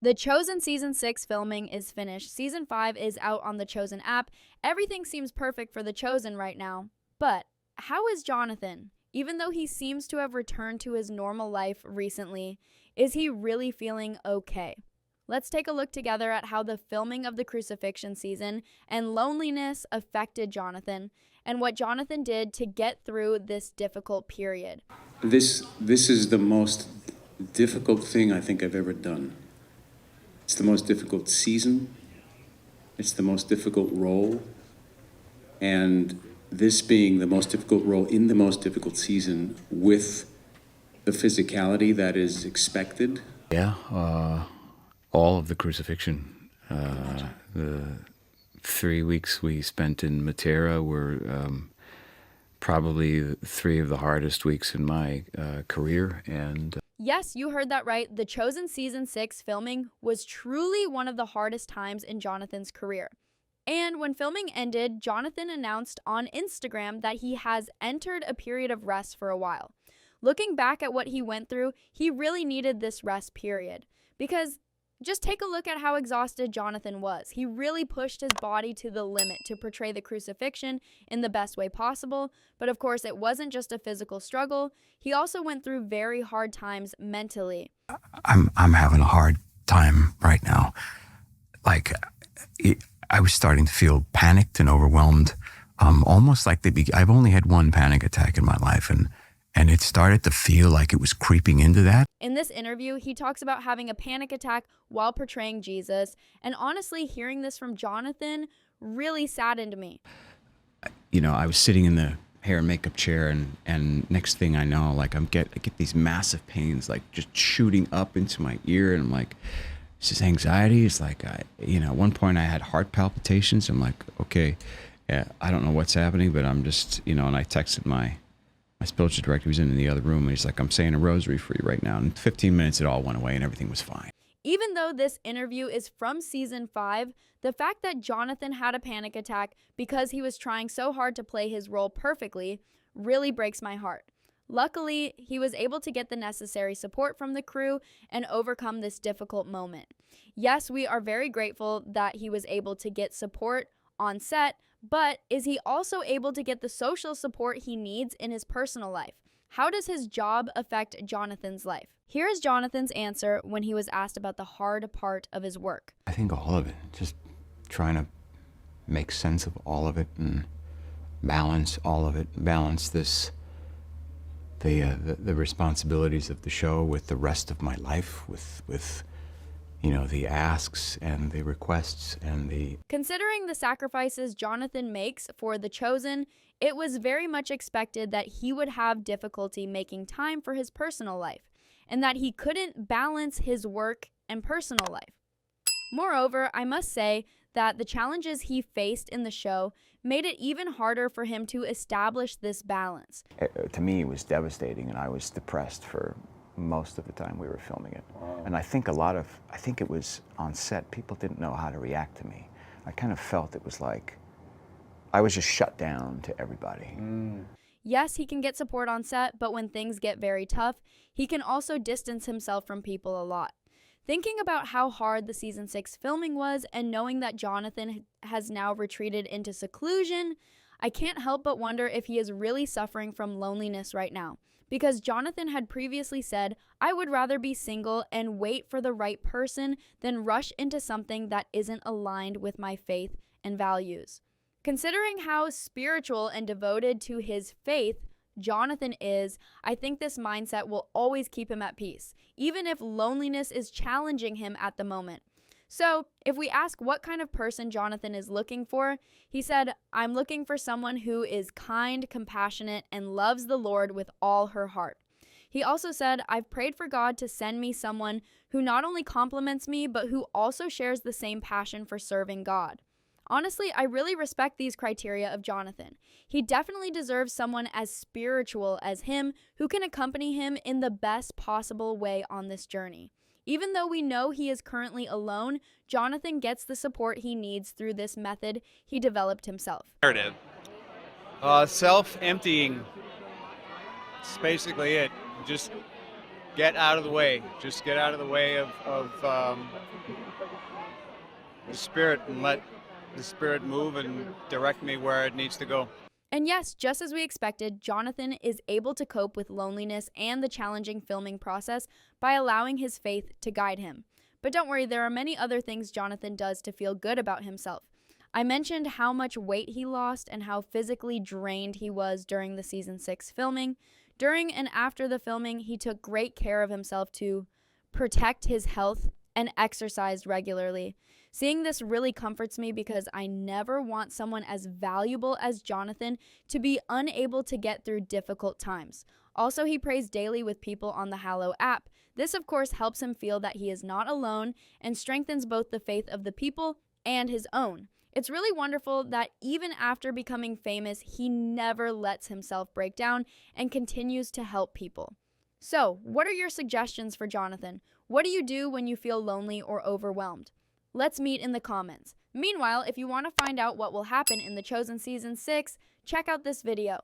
The Chosen Season 6 filming is finished. Season 5 is out on the Chosen app. Everything seems perfect for The Chosen right now. But how is Jonathan? Even though he seems to have returned to his normal life recently, is he really feeling okay? Let's take a look together at how the filming of the Crucifixion season and loneliness affected Jonathan, and what Jonathan did to get through this difficult period. This is the most difficult thing I think I've ever done. It's the most difficult season. It's the most difficult role. And this being the most difficult role in the most difficult season with the physicality that is expected. Yeah, all of the Crucifixion. The 3 weeks we spent in Matera were probably 3 of the hardest weeks in my career. And Yes, you heard that right. The Chosen Season 6 filming was truly one of the hardest times in Jonathan's career. And when filming ended, Jonathan announced on Instagram that he has entered a period of rest for a while. Looking back at what he went through, he really needed this rest period. Because just take a look at how exhausted Jonathan was. He really pushed his body to the limit to portray the crucifixion in the best way possible. But of course, it wasn't just a physical struggle. He also went through very hard times mentally. I'm having a hard time right now. Like, I was starting to feel panicked and overwhelmed. Almost like I've only had one panic attack in my life, and it started to feel like it was creeping into that. In this interview, he talks about having a panic attack while portraying Jesus, and honestly, hearing this from Jonathan really saddened me. you know, I was sitting in the hair and makeup chair, and next thing I know, like I get these massive pains, like just shooting up into my ear, and I'm like, it's just anxiety. It's like, at one point I had heart palpitations. I'm like, okay, yeah, I don't know what's happening, but I'm just, and I texted my spiritual director, who was in the other room, and he's like, I'm saying a rosary for you right now. And in 15 minutes, it all went away and everything was fine. Even though this interview is from season 5, the fact that Jonathan had a panic attack because he was trying so hard to play his role perfectly really breaks my heart. Luckily, he was able to get the necessary support from the crew and overcome this difficult moment. Yes, we are very grateful that he was able to get support on set, but is he also able to get the social support he needs in his personal life? How does his job affect Jonathan's life? Here is Jonathan's answer when he was asked about the hard part of his work. I think all of it, just trying to make sense of all of it and balance all of it, balance this, the responsibilities of the show with the rest of my life, with the asks and the requests and the... Considering the sacrifices Jonathan makes for The Chosen, it was very much expected that he would have difficulty making time for his personal life, and that he couldn't balance his work and personal life. Moreover, I must say that the challenges he faced in the show made it even harder for him to establish this balance. To me, it was devastating, and I was depressed for most of the time we were filming it. Wow. And I think it was on set, people didn't know how to react to me. I kind of felt it was like I was just shut down to everybody. Yes, he can get support on set, but when things get very tough, he can also distance himself from people a lot. Thinking about how hard the season 6 filming was and knowing that Jonathan has now retreated into seclusion, I can't help but wonder if he is really suffering from loneliness right now. Because Jonathan had previously said, I would rather be single and wait for the right person than rush into something that isn't aligned with my faith and values. Considering how spiritual and devoted to his faith Jonathan is, I think this mindset will always keep him at peace, even if loneliness is challenging him at the moment. So, if we ask what kind of person Jonathan is looking for, he said, I'm looking for someone who is kind, compassionate, and loves the Lord with all her heart. He also said, I've prayed for God to send me someone who not only compliments me, but who also shares the same passion for serving God. Honestly, I really respect these criteria of Jonathan. He definitely deserves someone as spiritual as him who can accompany him in the best possible way on this journey. Even though we know he is currently alone, Jonathan gets the support he needs through this method he developed himself. Narrative. Self-emptying. That's basically it. Just get out of the way. Just get out of the way of the spirit and let the spirit move and direct me where it needs to go. And yes, just as we expected, Jonathan is able to cope with loneliness and the challenging filming process by allowing his faith to guide him. But don't worry, there are many other things Jonathan does to feel good about himself. I mentioned how much weight he lost and how physically drained he was during the season 6 filming. During and after the filming, he took great care of himself to protect his health and exercised regularly. Seeing this really comforts me because I never want someone as valuable as Jonathan to be unable to get through difficult times. Also, he prays daily with people on the Hallow app. This, of course, helps him feel that he is not alone and strengthens both the faith of the people and his own. It's really wonderful that even after becoming famous, he never lets himself break down and continues to help people. So, what are your suggestions for Jonathan? What do you do when you feel lonely or overwhelmed? Let's meet in the comments. Meanwhile, if you want to find out what will happen in The Chosen Season 6, check out this video.